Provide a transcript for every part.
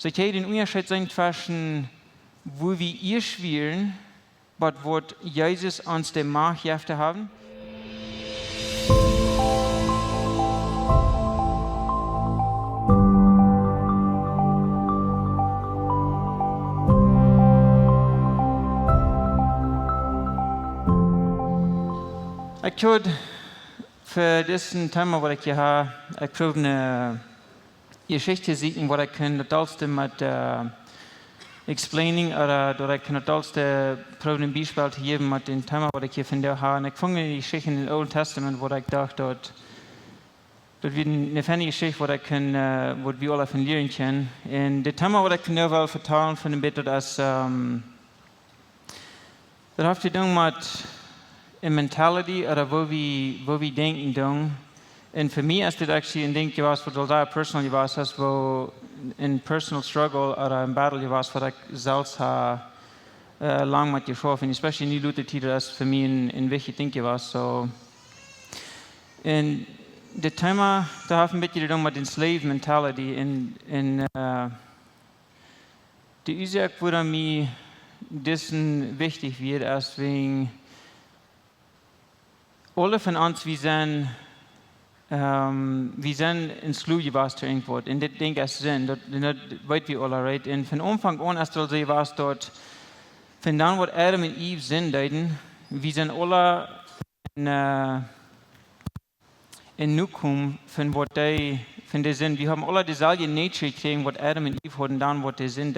So ich kann den Unterschied sein zwischen, wo wir ihr spielen, was wird Jesus uns der Macht gegeben haben. Ich könnte für diesen Thema, was ich hier habe, eine Geschichte sehen, was ich kann das mit explaining oder ich kann das ein Beispiel geben mit dem Thema, was ich hier finde habe. Und ich fange die Geschichte in Old Testament, wo ich dachte, dort wird eine feine Geschichte, was wir alle von lernen können. Und das Thema, was ich kann vertalen von dem Bitte, das hat zu tun mit in Mentality oder wo wir denken tun. Und für mich ist das actually ein Ding, was da personal was ist, wo in personal struggle oder in battle was ich selbst lang mit geschaffen, especially in die Leute, die das für mich ein wichtiges Ding was. So, und das Thema, da hat ein bisschen zu tun mit der Slave Mentality. In die Ursache, wo mir das wichtig wird, ist wegen alle von uns, wir sind in Sluge was zu irgendwo. Und das Ding ist Sinn, das weit wir alle, right? Und von Anfang an, als du was dort, von dann, wo Adam und Eve sind, wir sind alle in Nukum, von was die sind. Wir haben alle dieselbe Nature gekriegt, was Adam und Eve hatten, dann, was die sind,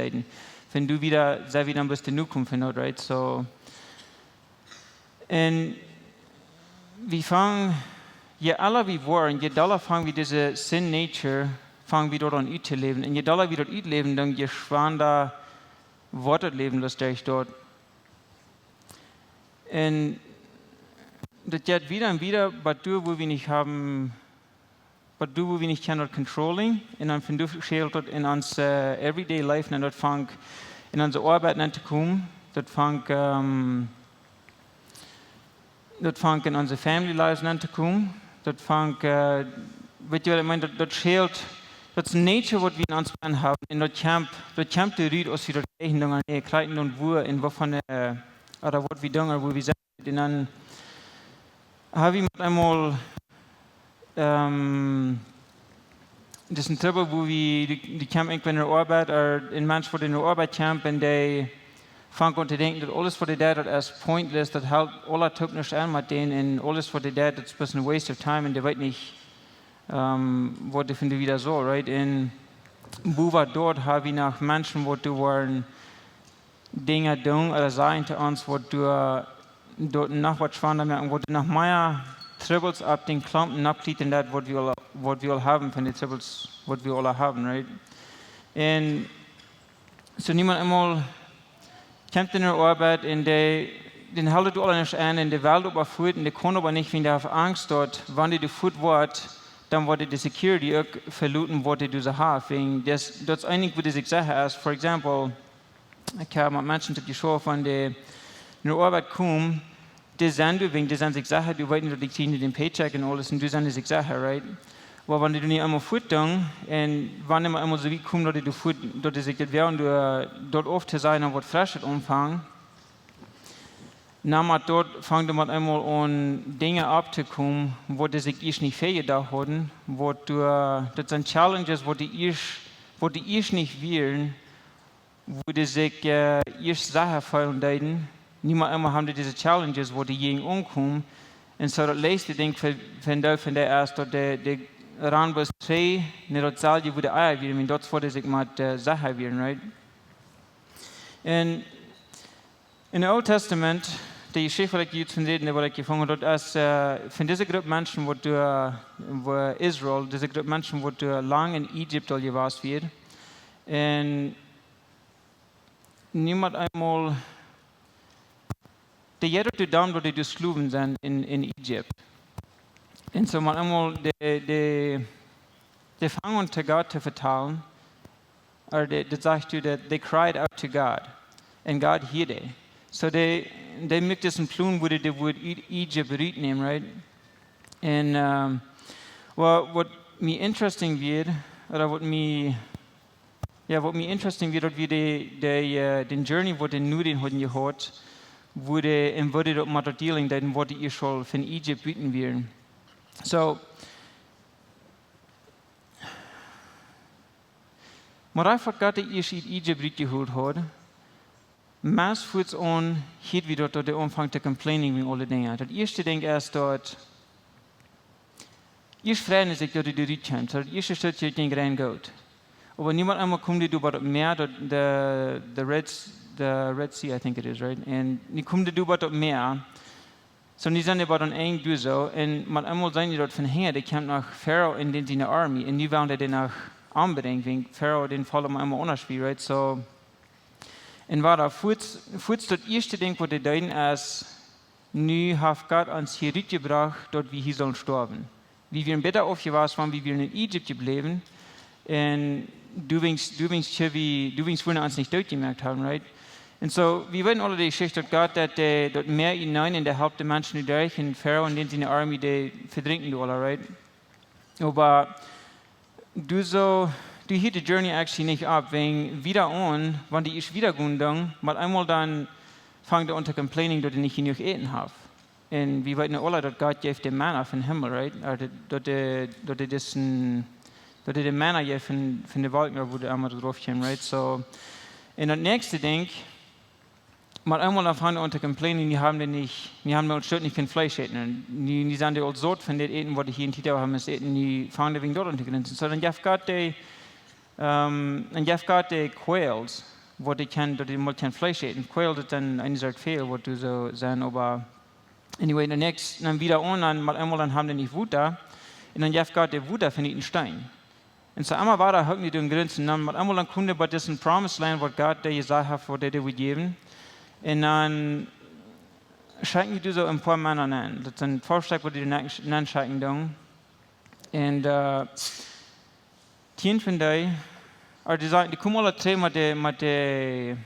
wenn du wieder, sei wieder ein bisschen Nukum findest, right? So, und wir fangen, je alle wir wollen, je doller fangen wir diese Sin-Nature, fangen wir dort an zu leben. Und je doller wir dort leben, dann je schwander Worte leben lässt euch dort. Und das geht wieder und wieder, aber du, wo wir nicht haben, wo wir nicht können, controlling, und dann finden du schält dort in unser Everyday Life, und dort fang in unsere Arbeit an zu kommen, dort fang in unsere Family Lives an zu kommen, dort fang, wird ja, ich meine, dort schält, das ist Nature, was wir in uns haben, und dort kommt die Rüd aus wieder Kirchen, dann Kleiden und wo, in wovon, oder was wir tun, wo wir sind, und dann habe ich mit einmal, das ist ein Trouble, wo wir, die kommen irgendwann in der Arbeit, oder in manchen, die in der Arbeit kommen, und die fangen an zu denken, dass alles, was die da ist pointless, das halt alle tut nicht an mit denen, und alles, was die da ist ein bisschen waste of time, und die weiß nicht, was die finden wieder so, right? Und wo war dort, habe ich nach Menschen, wo du waren, Dinge tun, oder sagen zu uns, wo du dort nach was schwander merken, wo du nach meiner Troubles ab den Klumpen abklicken, das, was wir alle haben, von den Troubles, was wir alle haben, right? Und so niemand einmal kommt in der Arbeit, und den haltet du alle nicht an, in der Welt überführt, und die kann aber nicht, wenn der auf Angst dort, wann die geführt wird, dann wurde die Security auch verluten, was die so haben. Das ist eigentlich, wo die sich sagen ist, for example, ich habe mit Menschen die Show von der in der Arbeit kommen, die sind sich Sachen, die wollten die kriegen den Paycheck und alles, und die sind sich Sachen, right? Aber wenn du nicht einmal füttern, und wenn immer einmal so wie kommen, dass du sich das während du dort oft zu sein, und was Frisches umfangen, dann dort fangen du mal einmal an, Dinge abzukommen, wo die sich nicht fähig da hatten, das sind Challenges, wo die nicht wählen, wo die sich Sachen fallen, niemand einmal haben die diese Challenges, wo die gegen umkommen, und so das letzte Ding von der erst, dort der ran bis 3, ne dort soll die, wo die Eier werden, dort wurde sich mit Sachen werden, right? Und in dem Old Testament, die Geschichte, die ich jetzt von reden, die ich gefunden habe, dort ist von dieser Gruppe Menschen, wo Israel, diese Gruppe Menschen, wo lang in Ägypten gewesen wird, und niemand einmal, die jeder zu dann, wo die Sklaven sind in Ägypten. Und so mal einmal, die fangen an, zu Gott zu vertrauen, oder das sagst du, they cried out to God, and God heard them. So they make this Plan, wo die Wort Egypt nehmen, right? Und was mir interesting wird, oder was mir ja, was mir interessant wird, wie den Journey, wo den nur den heute gehört, wurde dort mal dort dealing, dann wurde ihr schon von Egypt bieten werden. So, maar einfach Gott eerst in Egypt uitgehoord had, meest voets aan, heeft we dat de omvang te complaining met alle dingen. Dat eerste ding is dat, eerst vreemd is ik dat de rit komt, dat eerste stukje het ding rein gaat. Aber niemand einmal komt die door het meer, de Red Sea, I think it is, right? En die komt die door het meer. So die zijn er dan eng door zo, en maar einmal zijn die dat van her, die komt naar Pharao in die army, en nu waren die naar aanbrengen, wegen Pharao den vallen maar einmal onderspiel, right? So, en waar dat voets dat eerste ding wat die deiden is, nu heeft God ons hier gebracht, dat we hier zullen sterven. Wie wir beter aufgewachsen waren, wie wir in Egypt gebleven, en du willst vorhin uns nicht durchgemerkt haben, right? Und so, wir wissen alle die Geschichte, dass Gott dort mehr hinein in der Haupt der Menschen, die durch in Pharao und in seine Armee, die verdrinken die alle, right? Aber du hielt die Journey actually nicht ab, wegen wieder an, wenn die ist wieder gehen, mal einmal dann fangen die an zu complaining, dass die nicht genug eten haben. Und wir wissen alle, dass Gott gibt den Manna vom Himmel, right? Dass die Manna gibt von der Wolken, wo die einmal drauf kommen, right? So, und das nächste Ding, mal einmal dann fangen die an zu complaining, wir haben uns stört nicht kein Fleisch eten. Die sind die als Sort von den Eten, was die hier in Tita haben, ist eten, die fangen die wegen dort an zu grenzen. So, dann gibt Gott die Quails, wo die mal kein Fleisch eten. Quail ist dann eine Art Fehl, wo du so sagen, aber anyway, dann wieder an, mal einmal dann haben die nicht Wut da, und dann gibt Gott die Wut da von den Stein. Und so einmal war da halt nicht den Grenzen, dann mal einmal dann konnte bei diesem Promised Land, was Gott der gesagt hat, wo der wird geben, und dann schenken die so ein paar Männer an. Das ist ein Vorschlag, wo die dann schenken dann. Und die von denen, die kommen alle drei mit den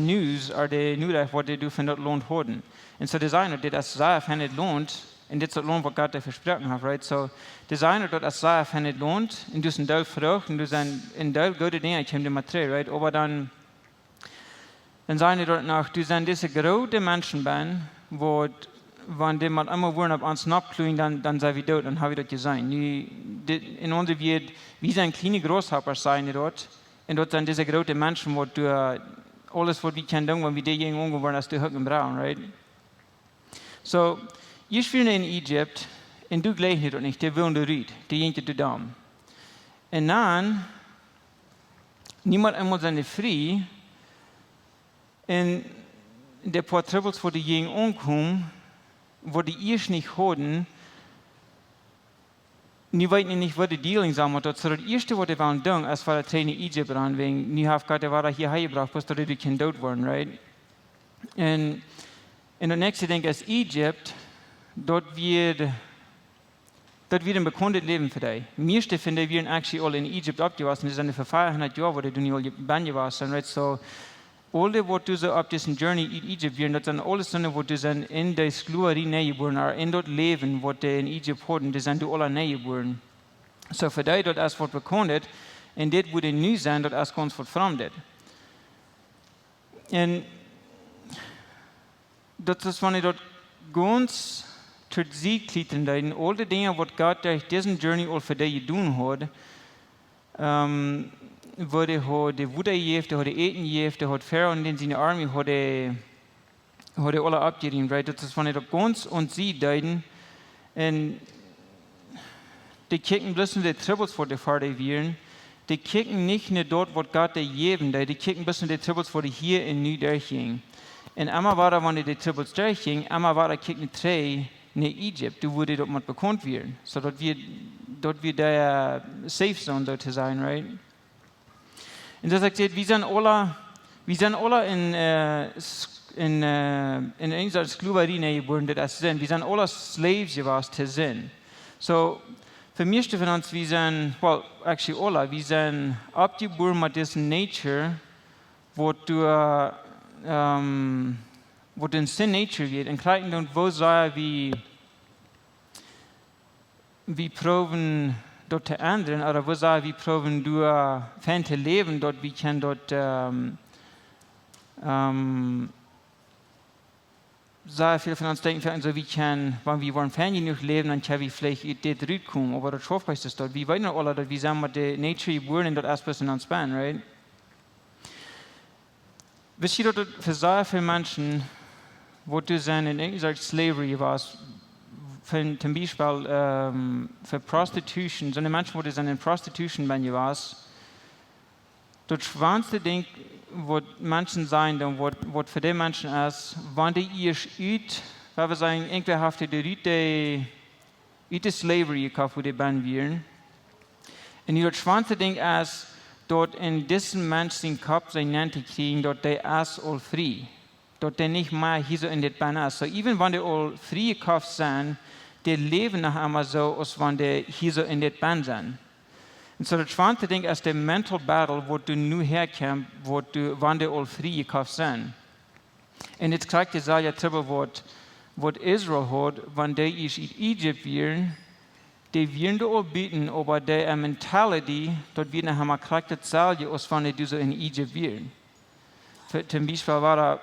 News, die News, was die von dort lohnt haben. Und so die sagen, dass das sehr viel nicht lohnt, und das ist lohnt, was Gott dir versprochen hat, right? So, die sagen, dass das sehr viel nicht lohnt, und du bist ein Teil verrückt, und du bist ein Teil gute Dinge, kommen die mit rein, right? Aber dann sagen die dort nach, du sind diese große Menschen, wo, wenn die mal einmal wollen, auf uns nachklugen, dann sind wir dort, dann haben wir das gesehen. In unserer Welt, wir sind kleine Großhauper, sagen die dort, und dort sind diese großen Menschen, wo du alles, was wir können, wenn wir diejenigen umgeworden, dass du Höcken brauchen, right? So, ich bin in Egypt, und du gleich nicht, der will du riet, der jenke du Damm. Und dann, niemand einmal seine Free, und der paar Troubles, wo die jenen umkommen, wo die erst nicht hatten, nie weiten nicht, wo die Dealing sagen, aber das erste, was die waren tun, als war der Trainer Egypt ran, wegen, nie hat Gott, der war da hier hergebracht, bis die kein Tod waren, right? Und das nächste Ding ist Egypt, dort wird ein bekanntes Leben für dich. Meiste von denen werden actually alle in Egypt abgewachsen, das sind für 500 Jahre, wo die nicht alle gewachsen, right? So, alle, was du so auf diesen Journey in Egypt werden, das sind alles Dinge, wo du sind in der Sklaverei neigeboren, oder in dort Leben, was die in Egypt hatten, das sind du alle neigeboren. So für dich, dort ist was bekannt, und das, wo die neu sind, dort ist ganz was Fremdes. Und das ist, wenn ich dort ganz zur Sieg klettern, all die Dinge, was Gott durch diesen Journey all für dich getan hat, wo die Wutter gegeben, die Eten gegeben, die Pharao und seine Armee hat alle abgerieben, right? Das ist, wenn ich da ganz und sie deuten, und die kicken bloß nur die Troubles, wo die Vater wären, die kicken nicht nur dort, wo Gott dir geben, die kicken bloß nur die Troubles, wo die hier in New durchgingen. Und einmal war da, wenn die Troubles durchgingen, einmal war da, kicken drei in Egypt, du würde dort mal bekannt werden, so dort wird der Safe Zone dort zu sein, right? Und das sagt, wir sind alle in einer Sklaverei geboren, das sind. Wir sind alle Slaves gewesen zu sein. So, für mich von uns, wir sind abgeboren mit dieser Nature, wo den Sin Nature geht. Und kleinen wo sei wie proben dort zu ändern, oder wo sagen wir proben durch Fan zu leben, dort wir können dort sehr viel von uns denken, also wir können, wenn wir wollen Fan genug leben, dann können wir vielleicht dort rüberkommen, aber das schafft es dort. Wir wollen alle, dass wir sagen, mit der Nature geboren dort erst bisschen uns sparen, right? Wisst ihr, dort für sehr viele Menschen, wo du sind in irgendeiner Slavery warst, zum Beispiel für Prostitution, so eine Menschen, wo du sind in Prostitution, wenn du warst, das schwanste Ding, was Menschen sein, dann was für die Menschen ist, wenn die ihr üt, weil wir sagen, irgendwer hat die Slavery gekauft, wo die Ben wären. Und das schwanste Ding ist, dort in diesen Menschen Kopf sein Nannte kriegen, dort der ist all free. Dort der nicht mehr hier so in der Ben ist. So, even wenn die all free gekauft sind, die leben noch einmal so, als wenn die hier so in der Ben sind. Und so das schwanste Ding ist der Mental Battle, wo du nur herkommst, wenn die all free gekauft sind. Und jetzt kriegt ihr ja darüber, was Israel hat, wenn die in Egypt wären, die werden da all bieten, aber die Mentality, dort wird nachher mal kriegt das selbe, als wenn die so in Egypt wären. Zum Beispiel war da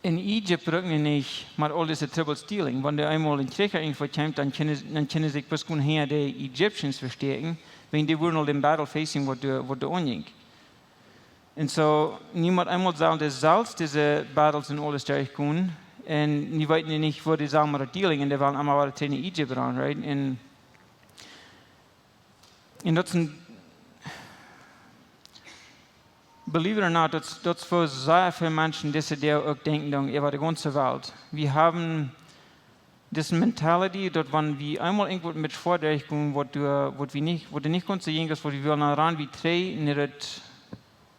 in Egypt rücken wir nicht mit all diese Triple Stealing. Wenn der einmal in Krieg irgendwo kommt, dann können sich bis her die Egyptians verstärken, wenn die würden all den Battle facing, was du anging. Und so, niemand einmal sagen, dass selbst diese Battles in alles durchkommen, und die weten nicht, wo die sagen, mit Dealing, und die waren einmal in Egypt ran, right? Und das sind, believe it or not, das für sehr viele Menschen, die auch denken, über die ganze Welt. Wir haben diese Mentality, dass wenn wir einmal irgendwo mit vordurchkommen, wo du nicht kannst sehen, wo wir wollen ran, wie drei, nicht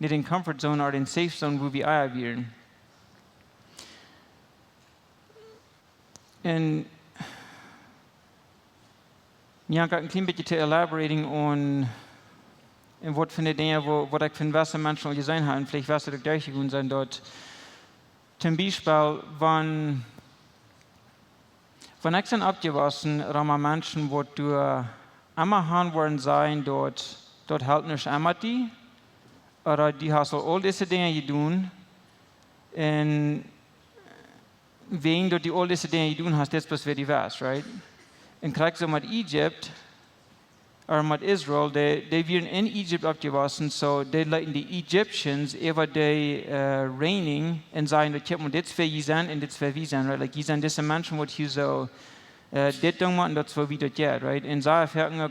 in den Comfort Zone oder in Safe Zone, wo wir auch wären. Und ja, ich ein klein bisschen zu elaborating on was für Dinge, wo ich von was Menschen gesehen habe, vielleicht was das gleiche gut sein dort. Zum Beispiel, wenn ich dann abgewaschen, Rama Menschen, wo du immer haben wollen sein, dort halt nicht einmal die, oder die hast all diese Dinge getan, und wegen du die all diese Dinge getan hast, das was wir die was, right? Und kriegst du mit Egypt, oder mit Israel, die werden in Egypt abgewaschen, so die leiten die Egyptians über die reigning und sagen, das für die sein und das für wir sein, right? Like, die sind diese Menschen, die hier so, das tun und das für wieder geht, right? Und so erfahren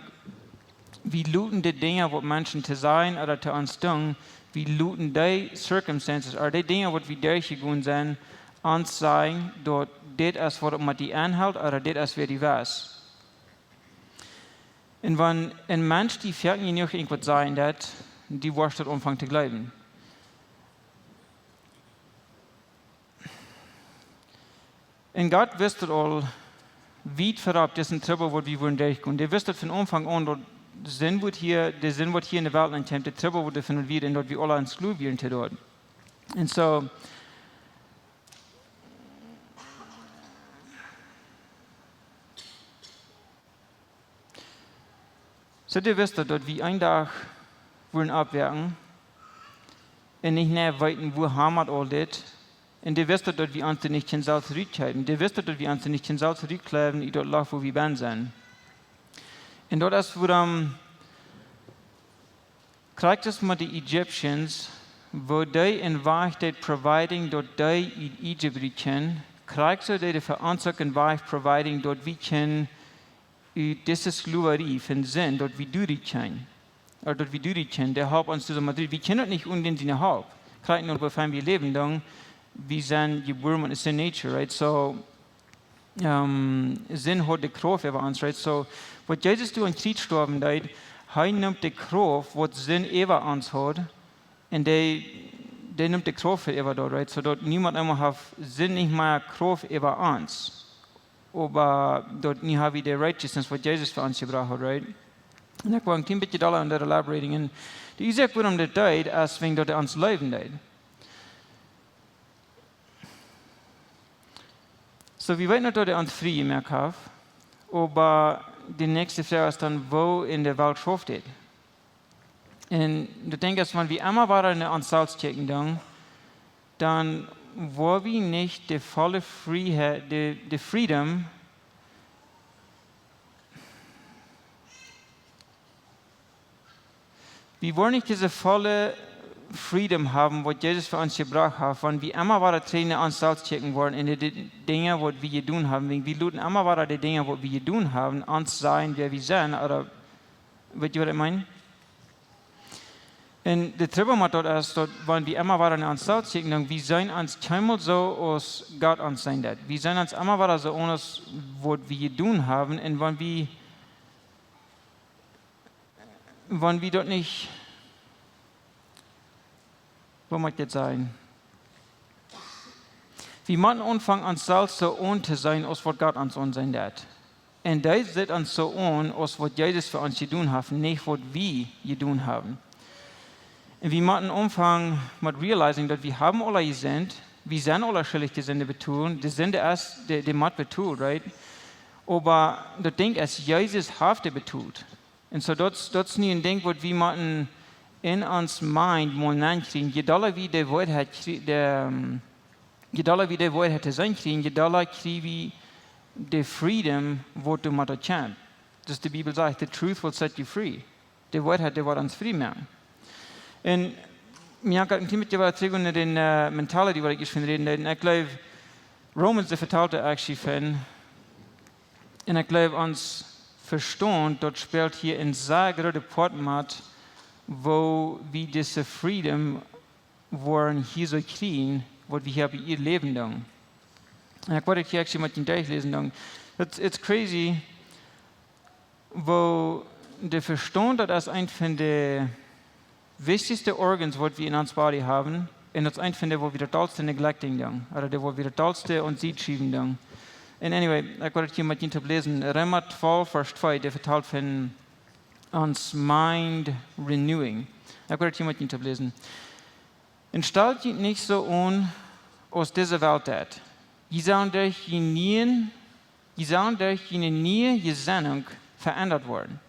wie looten die Dinge, die Menschen zu sein oder zu uns tun, wie looten die Circumstances, oder die Dinge, die wir durchgegangen sind, uns sagen, dort, das ist, was man die anhält, oder das ist, wer die was. Und wenn ein Mensch, die fährt nicht irgendwas sein, die wirst dort anfangen zu glauben. Und Gott wisst all, wie verab, das sind Trouble, wo wir wollen durchkommen. Der wisst von Anfang an, dort Sinn wird hier in der Welt ankommt, der Trouble wird von wir, und dort wir alle ins Klo werden zu dort. Und so, so ihr wisst, dass wir einen Tag wollen abwerken und nicht näher weiten, wo haben wir all das. Und ihr wisst, dass wir uns nicht in Salz zurückhalten. Ihr wisst, dass wir uns nicht in Salz zurückkleben, in dort Loch, wo wir sind. Und dort ist, wo kriegt es mit den Egyptians, wo die in Wahrheit providing, dort die in Egypt riechen, kriegt es die für uns in Wahrheit providing, dort wir können diese Sklaverei von Sinn, dort wie du riechen. Oder dort wie du riechen, der Haupt uns zu Madrid. Wir können nicht unten seine Haupt. Kriegt nur, wofür wir leben, dann, wir sind geboren mit Sin Nature, right? So, Sinn hat die Kraft über uns, right? So, was Jesus du an Krieg gestorben hat, er nimmt die Kraft, was Sinn über uns hat, und der nimmt die Kraft über dort, right? So, dort niemand einmal hat Sinn nicht mehr Kraft über uns. Aber dort nie haben wir die Righteousness, was Jesus für uns gebracht hat, right? Und ich war ein klein bisschen da an der Elaborating. Und die Isaac wurde um die Zeit, als wenn dort uns leben hat. So, wir wissen nicht, dass uns frei mehr hat, aber die nächste Frage ist dann, wo in der Welt schafft es? Und du denkst, wenn wir einmal waren in der Anstalt dann war wir nicht die volle Freiheit, die Freedom, wir wollen nicht diese volle Freedom haben, was Jesus für uns gebracht hat, wenn wir einmal waren in der Anstalt worden, in die Dinge, was wir tun haben, wir luden einmal waren die Dinge, was wir tun haben, uns sein, wer wir sind, oder, weißt du, was ich meine? Und der Trouble mit dort ist, dass, wenn wir immer wieder in der Anstalt schicken, wir sind uns keinmal so, als Gott uns sein wird. Wir sind uns immer wieder so, als was wir tun haben. Und wenn wir dort nicht, wo muss ich jetzt sein? Wir müssen anfangen, uns selbst so on zu sein, als was Gott uns on sein wird. Und das sieht uns so on, als was Jesus für uns getan hat, nicht was wir getan haben. Und wir müssen anfangen mit realizing, dass wir haben alle sind, wir sind alle schuldig, die Sünde betun, die Sünde ist, die muss betun, right? Aber das Ding ist, Jesus hat die betont. Und so das ist nicht ein Ding, was wir müssen in uns Mind mal nachkriegen. Je doller wie der Wort hat, je doller wie der Wort hat zu sein kriegen, je doller kriegen wir die Freedom, was du mit der das die Bibel sagt, the truth will set you free. Der Wort hat, der wird uns frei machen. Und mir hat ein mit der Zeugung in den Mentality, was ich schon reden, und ich glaube, Romans, der verteilte actually von, und ich glaube, uns verstehen, dort spielt hier ein sehr großer Part mit, wo wir diese Freedom wollen hier so kriegen, was wir hier bei ihr leben dann. Und ich wollte hier actually mit den durchlesen dann. It's crazy, wo der Verstand, das ist ein von der wichtigsten Organs, was wir in uns Body haben, und das ist ein von der, wo wir das tollste neglecting dann, oder der, wo wir das tollste und sie schieben dann. And anyway, ich wollte hier mit Ihnen lesen, Römer 12, Vers 2, der verteilt von uns Mind Renewing. Ich wollte hier mit Ihnen lesen. Und stellt ihn nicht so an, aus dieser Welt hat. Je sollen durch jene Gesinnung verändert werden.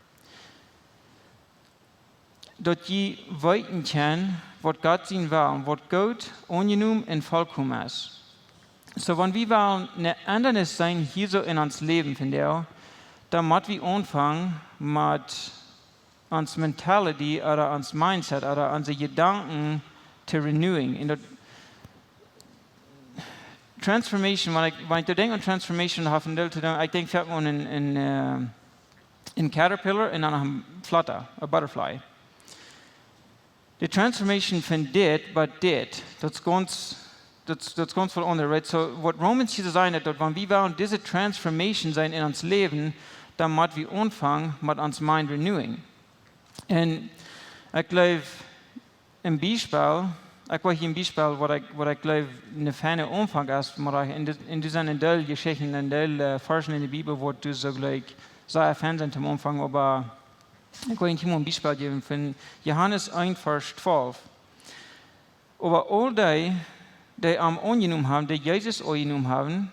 Dass je weiten kann, was Gott sein will, was gut, angenehm und vollkommen ist. So, wenn wir wollen eine Ändernis sein hier so in uns Leben, finde ich, dann müssen wir anfangen mit uns Mentality oder uns Mindset oder unsere Gedanken zu renewing. In der Transformation, wenn ich denke an Transformation, ich denke vielleicht an in Caterpillar und an Flutter, a Butterfly. Die Transformation von dit, but dit, das ganz voll anders, right? So, was Romans hier sagen, dass wenn wir wollen diese Transformation sein in uns Leben, dann müssen wir anfangen mit uns Mind Renewing. Und ich glaube, im Beispiel, ich war hier im Beispiel, was ich glaube, eine feine Umfang ist, in diesen Teil Geschichten, in Teil Versen in der Bibel, wo du so gleich sehr fan sind am Umfang, aber ich will Ihnen ein Beispiel geben von Johannes 1, Vers 12. Aber all die am angenommen haben, die Jesus angenommen haben,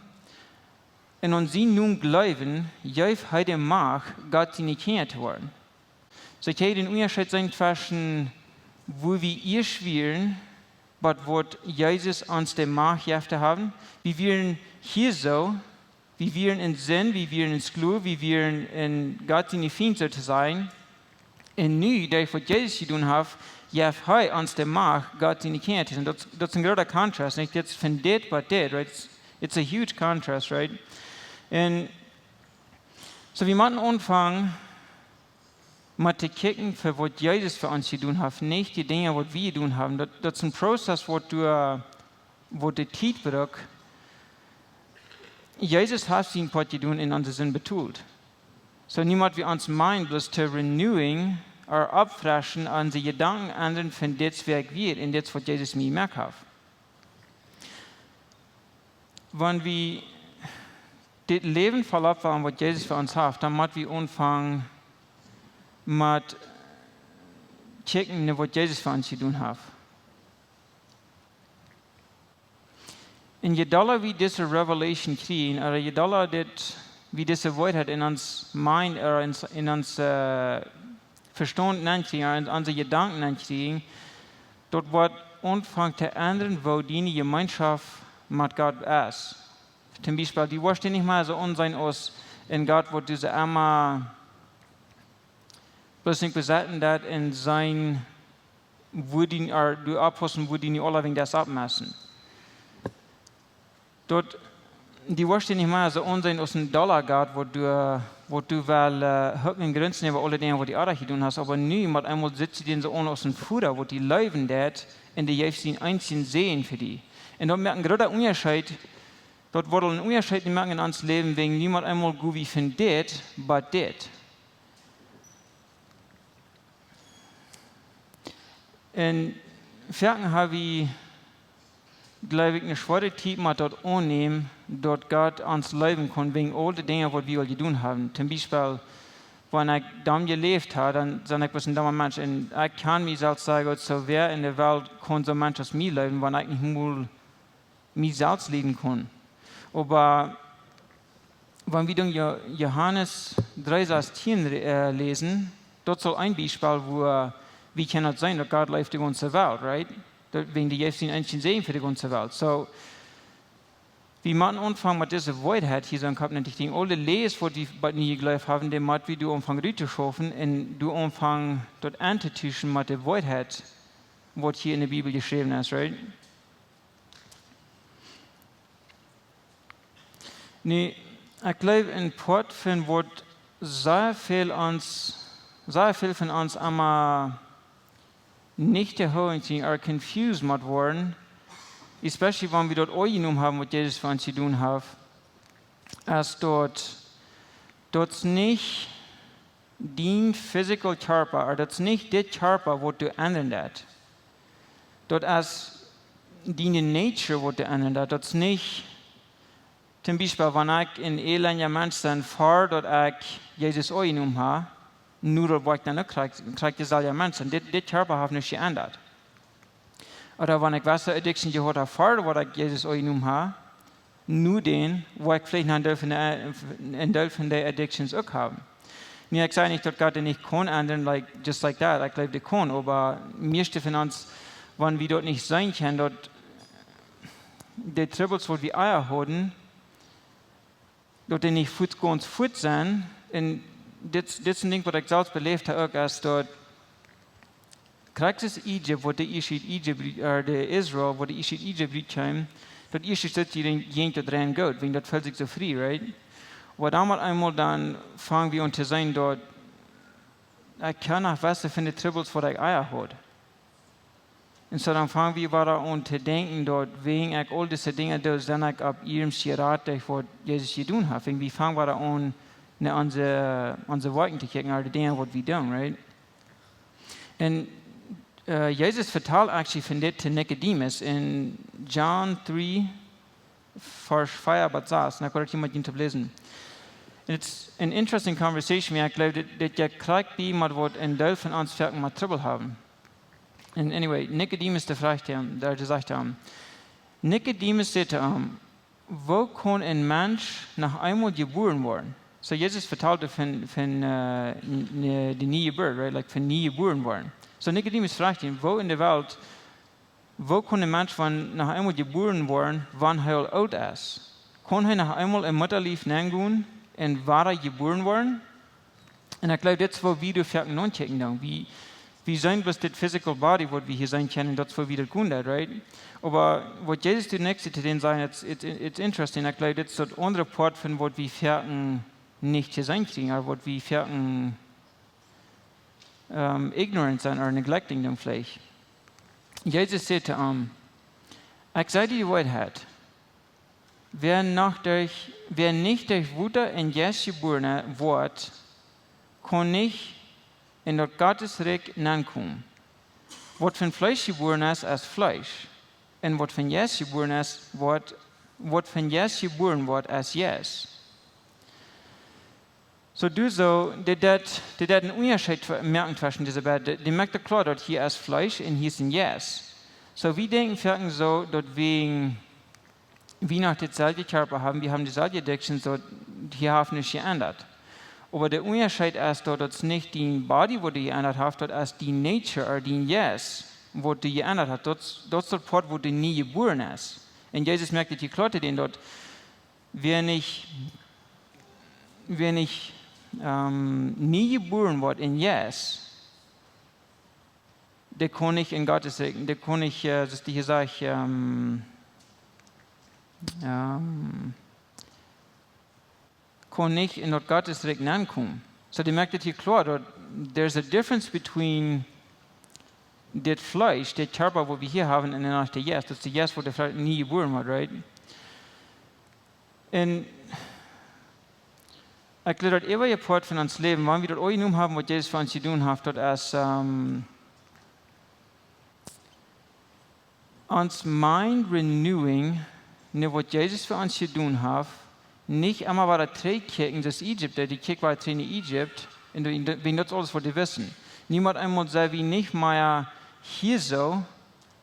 und an sie nun glauben, gibt heute Macht, Gott nicht kennen zu werden. So ich kann den Unterschied sein zwischen, wo wir ihr schweren, was Jesus uns die Macht gegeben haben. Wir werden hier so, wir werden in Sinn, wir werden in Sklu, wir werden in Gott nicht Feind so zu sein. Und nu, das was Jesus getan hat, gibt uns die Macht, Gott nicht kennen zu sein. Das ist ein großer Kontrast, nicht jetzt von dit, but dit, right? It's a huge contrast, right? Und so wir müssen anfangen, mal zu gucken, für was Jesus für uns getan hat, nicht die Dinge, was wir getan haben. Das ist ein Prozess, wo die Zeit braucht. Jesus hat sein Part getan in unserem Sinn betont. So niemand wie uns meint, bloß zu renewing, oder abfrischen, unsere Gedanken ändern von das, wer wir, in das, was Jesus mir gemacht hat. Wenn wir das Leben verlaufen wollen, was Jesus für uns hat, dann müssen wir anfangen, mit checken, was Jesus für uns getan hat. Und je doller wir diese Revelation kriegen, oder je doller das wie diese Wahrheit in uns Mind oder in uns Verstand hinkriegen, in unsere Gedanken hinkriegen, dort wird anfangen zu ändern, wo die Gemeinschaft mit Gott ist. Zum Beispiel, die wirst nicht mal so unsein aus in Gott, wo diese immer bloß nicht besetzen, dass in sein, wo die, oder du abpassen, wo die nicht alle wegen das abmessen. Dort, die wirst nicht mal so unsein aus dem Dollar Gott, wo du wel höchsten Grenzen über alle Dinge, wo die andere getan hast, aber nie, mit einmal sitzt die so aus dem Futter, wo die leben dort, in der jetzt den einzigen sehen für die. Und dort merken gerade ein Unterschied, dort wurde ein Unterschied, die merken in uns Leben, wegen niemand einmal gut wie von det, but det. Und Ferken habe ich, glaube ich, eine schwere Zeit mal dort annehmen, dort Gott ans Leben kann, wegen all den Dingen, die wir getan haben. Zum Beispiel, wenn ich dann gelebt habe, dann bin ich ein dummer Mensch. Und ich kann mich selbst sagen, so wer in der Welt kann so Mensch als mir leben, wenn ich nicht mal mich selbst leiden kann. Aber wenn wir dann Johannes 3, Vers 10 lesen, dort soll ein Beispiel, wo wie kann es sein, dass Gott lebt die ganze Welt, right? Wegen der jetzt einzigen Segen für die ganze Welt. So, wie man anfangen mit dieser Wahrheit hier so im Kopf, ich denke, alle Lesen, die die bei mir geglaubt haben, die mit wie du anfangen zu schaffen und du anfangen dort anzutischen mit der Wahrheit, was hier in der Bibel geschrieben ist, right? Nee, ich glaube, ein Part von was sehr viel von uns einmal nicht erholen oder confused mit worden, especially wenn wir dort angenommen haben, was Jesus für uns zu tun hat, als dort nicht den physical Körper, oder dort nicht der Körper, was du ändern lässt. Dort als die Nature, was du ändern lässt. Dort nicht, zum Beispiel, wenn ich in elender Mensch dann fahre, dort ich Jesus angenommen habe, nur weil ich dann noch kriege das alle Menschen. Der Körper hat nicht geändert. Oder wenn ich Wasseraddiction gehabt habe, vorher, was ich Jesus angenommen habe, nur den, wo ich vielleicht noch ein Teil von der Addictions auch haben. Ich sage nicht, dass Gott nicht kann ändern, just like that. Ich glaube, der kann, aber meiste von uns, wenn wir dort nicht sein können, dort die Troubles, die wir haben, dort nicht ganz gut sind, und das ist ein Ding, was ich selbst belebt habe, als dort Kriegst Egypt, wo der Israel, wo der Egypt kam, dort ist es jemand dran geht, wegen das fällt sich so frei, right? Aber damals einmal dann fangen wir an zu sein dort, ich kann nach was von den Troubles, was ich Eier hat. Und so dann fangen wir weiter an zu denken dort, wegen ich all diese Dinge, das dann ich ab ihrem Schirat, was Jesus getan hat. Wir fangen weiter an, unsere Worte zu kicken, die Dinge, was wir tun, right? Und Jesus vertelt actually von dem zu Nicodemus in John 3, Vers 5 bis 6. Und ich wollte jemand lesen. It's an interesting conversation, ich glaube, dass ihr kriegt die, mit was ein Teil von uns Völkern mit Trouble haben. And anyway, Nicodemus, der sagt ihm, Nicodemus sagte ihm, wo kann ein Mensch nach einmal geboren werden? So Jesus verteilte von der neue Geburt, right? Like von nie geboren worden. So Nicodemus fragt ihn, wo in der Welt, wo kann ein Mensch nach einmal geboren werden, wann er alt ist? Kann er nach einmal im Mutterleib nachgehen und war geboren werden? Und ich glaube, das ist, wo wir die Ferken anchecken. Wie sein bloß das physical body, was wir hier sein können, das ist, wo wir das tun, right? Aber was Jesus die nächste zu denen sagt, it's interesting. Ich glaube, das ist das andere Part von, was wir Ferken nicht zu sein kriegen, aber was wir Ferken ignorant sein oder neglecting them vielleicht. Jesus sagte ich sage dir die Wahrheit, wer nicht durch Wunder in Jesus geboren wird, kann nicht in das Gottesreich hineinkommen. Was von Fleisch geboren ist Fleisch. Und was von Jesus geboren ist, was von Jesus geboren wird, ist Jesus. So das einen Unterschied merken zwischen diesen beiden. Die merkt klar, dass hier ist Fleisch und hier ist ein Yes. So wir denken so, dass wir nach demselben Körper haben, wir haben dieselbe Addiction, so die haben nicht geändert. Aber der Unterschied ist, dass es nicht die Body, wo die geändert hat, das ist die Nature, oder die Yes, wo die geändert hat. Das ist der Part, wo die nie geboren ist. Und Jesus merkt, dass die Leute, den dort, wer nicht nie geboren wird in Yes, der kann nicht in Gottes Segen, der kann nicht, das die hier sagt, kann nicht in dort Gottes Segen ankommen. So, die merkt das hier klar, dort, there's a difference between das Fleisch, der Körper, wo wir hier haben, und dann der Yes. Das ist der Yes, wo der Fleisch nie geboren wird, right? Und ich glaube, dass immer Part von uns Leben, wenn wir dort auch genommen haben, was Jesus für uns getan hat, dort ist, uns Mind renewing, ne, was Jesus für uns getan hat, nicht einmal war der Trägkirchen des Ägypten, die Kirche war in Ägypten, und wir das alles, was wir wissen. Niemand einmal sagt, wie nicht mehr hier so,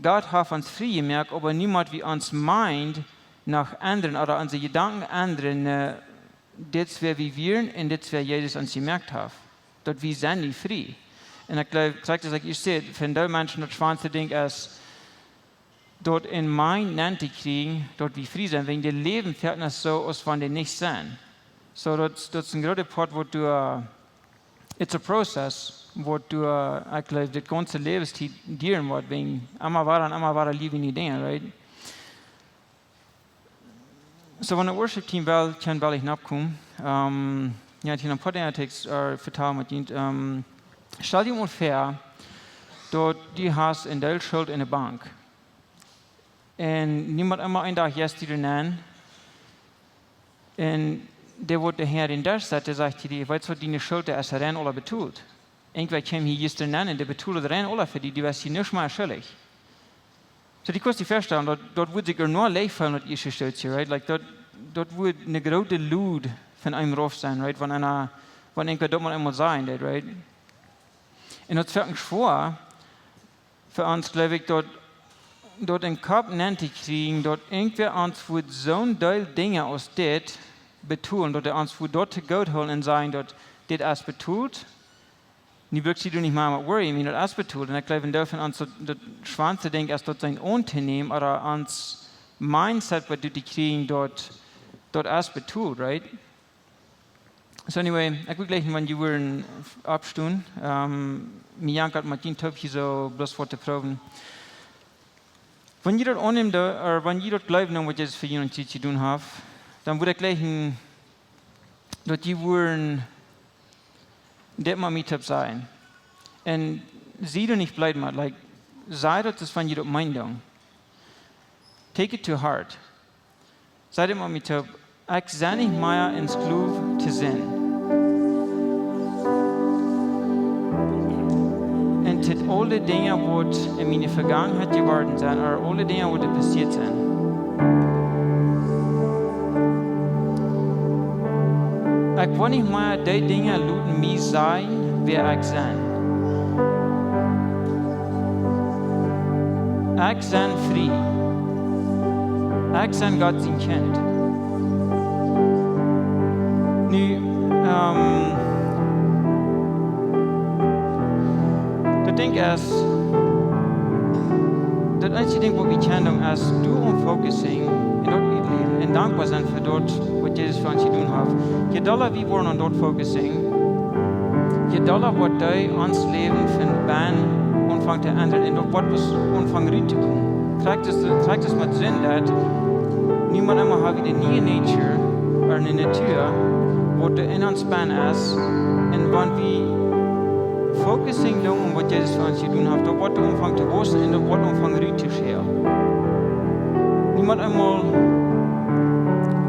Gott hat uns frei gemerkt, aber niemand wie uns Mind nach anderen oder unsere Gedanken ändern, das wäre wie wir und das wäre Jesus uns gemerkt hat. Dort wir sind nicht frei. Und ich glaube, ich sehe, wenn die Menschen das schwanste Ding ist, dort in Mind nannte kriegen, dort wie frei sein, wegen der Leben fährt das so, als wenn die nicht sind. So, das ist ein großer Part, wo du, it's a process, wo du, ich glaube, das ganze Lebensstil dienen wird, wegen einmal war liebe in die Dinge, right? So, wenn der Worship-Team will, kann ich nachkommen. Ja, ich habe ein paar Dinge vertrauen mit ihnen. Stell dir mal vor, dort die hast in der Schuld in der Bank. Und niemand immer einen Tag jetzt die nennen. Und der wurde der Herr in der Seite, sagt dir, weißt du, deine Schuld, der ist rein oder betult. Irgendwer kam hier jetzt nennen, der betult rein oder für die wirst hier nicht mal schuldig. So, die kannst du verstehen, dort würde sich nur leicht fallen, was ich gestellt habe, right? Like, dort würde eine große Lud von einem rauf sein, right? Wenn irgendwer dort mal einmal sein, right? Und das fällt vor, für uns, glaube ich, dort in Kopf nennt ich kriegen, dort irgendwer uns wird so ein Teil Dinge aus das betonen, dort uns wird dort zu Gott holen und sagen, dort das ist betont. Die wirklich nicht mal mit worry, wie das ist betont. Und ich glaube, wenn von uns das schwanze Ding ist, dort sein Unternehmen oder uns Mindset, was die kriegen, dort ist betont, right? So anyway, ich will gleich, wenn die Uhren abstehen, mir jankert mit den Töpfchen so bloß vor der Proben. Wenn ihr dort annimmt, oder wenn ihr dort glaubt, was Jesus für ihn und sie zu tun hat, dann würde ich gleich, dort die Uhren das mal mit sein. Und sie du nicht bleiben, like, sei das von jeder Meinung. Take it to heart. Sei das mal mit, ich seh nicht mehr ins Klub zu sehen. Und das alle Dinge, die in meiner Vergangenheit geworden sind, oder alle Dinge, die passiert sind. Ich will nicht mehr die Dinge lassen mich sein, wer ich bin. Ich bin frei. Ich bin Gott sein Kind. Nu, das Ding ist, das einzige Ding, was wir kennen, ist, du focusing in dort leben und dankbar sein für dort, was Jesus für uns getan hat. Je doller wir wollen an dort focusing, je doller wird uns Leben von Bahn anfangen zu ändern und dort wird es anfangen reinzukommen. Zeigt es mit Sinn, dass niemand immer hat wie die neue Nature oder eine Natur, wo der in uns Bahn ist und wenn wir focusing on was Jesus für uns getan hat, dort wird der Umfang zu groß und dort wird der Umfang reinzuscheren. Niemand einmal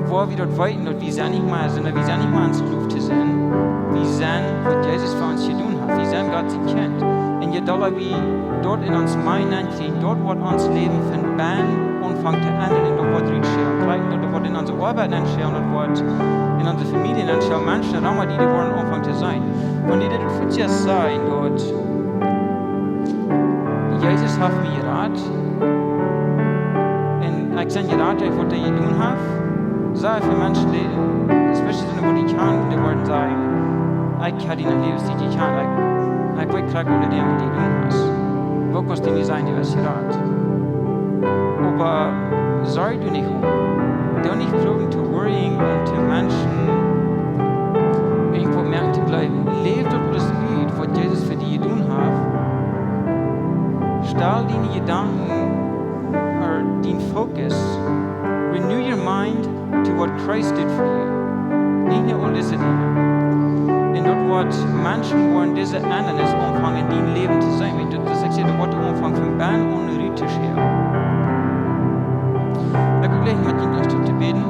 wo wir dort weiten, dort wir sind nicht mehr, sondern wir sind nicht mehr ins Klub zu sein. Wir sind, was Jesus für uns getan hat. Wir sind Gott sein Kind. Und je doller wir dort in uns meinen kriegen, dort wird uns Leben von Bahn anfangen zu ändern und dort wird reinscheren. Dort wird in unsere Arbeit entscheren, dort wird in unsere Familien entscheren. Menschen, Rahmen, die wollen anfangen zu sein. Und die das für sich sein, dort, Jesus hat mir geraten. Und ich sage geraten, was er getan hat. Sei für Menschen, die especially when die kann, die wollen sagen, ich kann die nach Lebensstil, ich kann, ich will kriegen oder dem, die du hast. Wo kannst du nicht sein, die was rat. Aber sorry du nicht um. Du nicht probieren zu worrying und zu Menschen irgendwo merken zu bleiben. Lebt dort alles gut, was Jesus für die tun hat. Stell deine Gedanken oder dein Fokus. Renew your mind to what Christ did for you. Nicht nur all diese Dinge. Und dort wird Menschen wollen diese Ändernis anfangen, in dein Leben zu sein. Wenn du das sagst, du wirst anfangen von Bern ohne Rüte her. Ich will gleich mit Ihnen zu beten.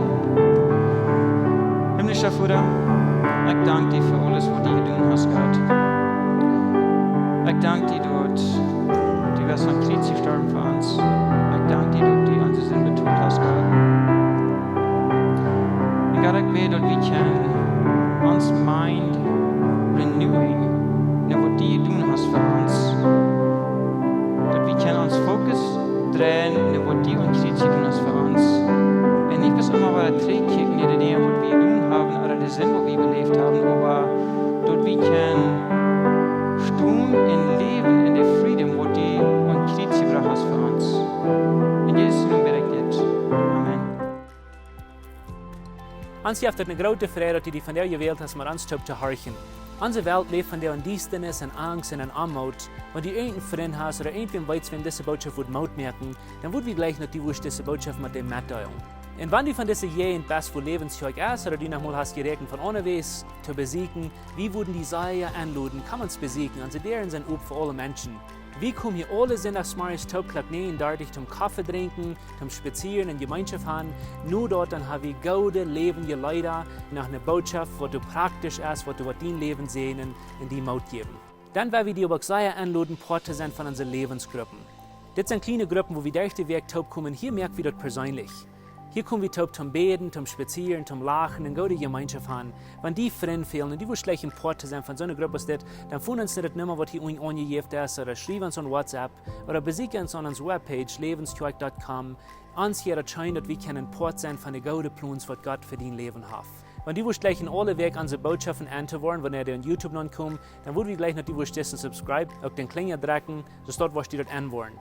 Himmlischer Vater, ich danke dir für alles, was du getan hast, Gott. Ich danke dir, dort, du wirst am Kreuz gestorben für uns. Ich danke dir, dass du unsere Sünde betont hast, Gott. Und Gott, ich bete, dass wir uns Mind renewing, was du getan hast für uns. Dass wir uns Fokus drehen, was du und Kreuz getan hast für uns. Und nicht bis immer bei der Trägkicken, die Dinge, was wir getan haben, oder der Sinn, was wir belebt haben, aber dort wir stehen in Leben, in der Frieden, wo die und Kreuz gebracht hast für uns. In Jesus Namen bete ich jetzt. Amen. Ons heeft het een grote vrede dat die van jou gewählt hast, maar ons te horchen. Onze Welt lebt von der Diestenis und Angst und Armut. Wenn du irgendeinen Freund hast oder irgendwen weißt, wenn diese Botschaft wird Maut merken, dann wird wir gleich noch die Wurst diese Botschaft mit dem mitteilen. Und wenn du von dieser jeden Best von Läwens Kjoakj ist oder du noch mal hast gerechnet von unterwegs zu besiegen, wie würden die Seier anladen, kann man es besiegen. Also deren sind ob für alle Menschen. Wir kommen hier alle sonntagsmorgens Topklack 39 zum Kaffee trinken, zum Spazieren in Gemeinschaft haben. Nur dort dann haben wir gute, lebendige Leute nach einer Botschaft, was du praktisch ist, was du mit dein Leben sehen und die Maut geben. Dann werden wir die aber sehr anladen, Part zu sein von unseren Lebensgruppen. Das sind kleine Gruppen, wo wir durch den Weg taub kommen. Hier merken wir das persönlich. Hier kommen wir taub zum Beten, zum Spazieren, zum Lachen und gute Gemeinschaft haben. Wenn die Freunde fehlen und die wollen schlecht ein Part zu sein von so einer Gruppe ist, dann finden uns nicht mehr, was hier angegeben ist, oder schreiben uns an WhatsApp oder besuchen uns an unserer Webpage läwenskjoakj.com. Uns hier erscheint, dass wir ein Part sein von den guten Plänen, was Gott für dein Leben hat. Wenn die gleich in alle Weg unsere Botschaften anzuhören, wenn ihr auf YouTube noch kommt, dann würden wir gleich noch die dessen subscribe, auf den Klinger drücken, so dort, was die dort anwollen.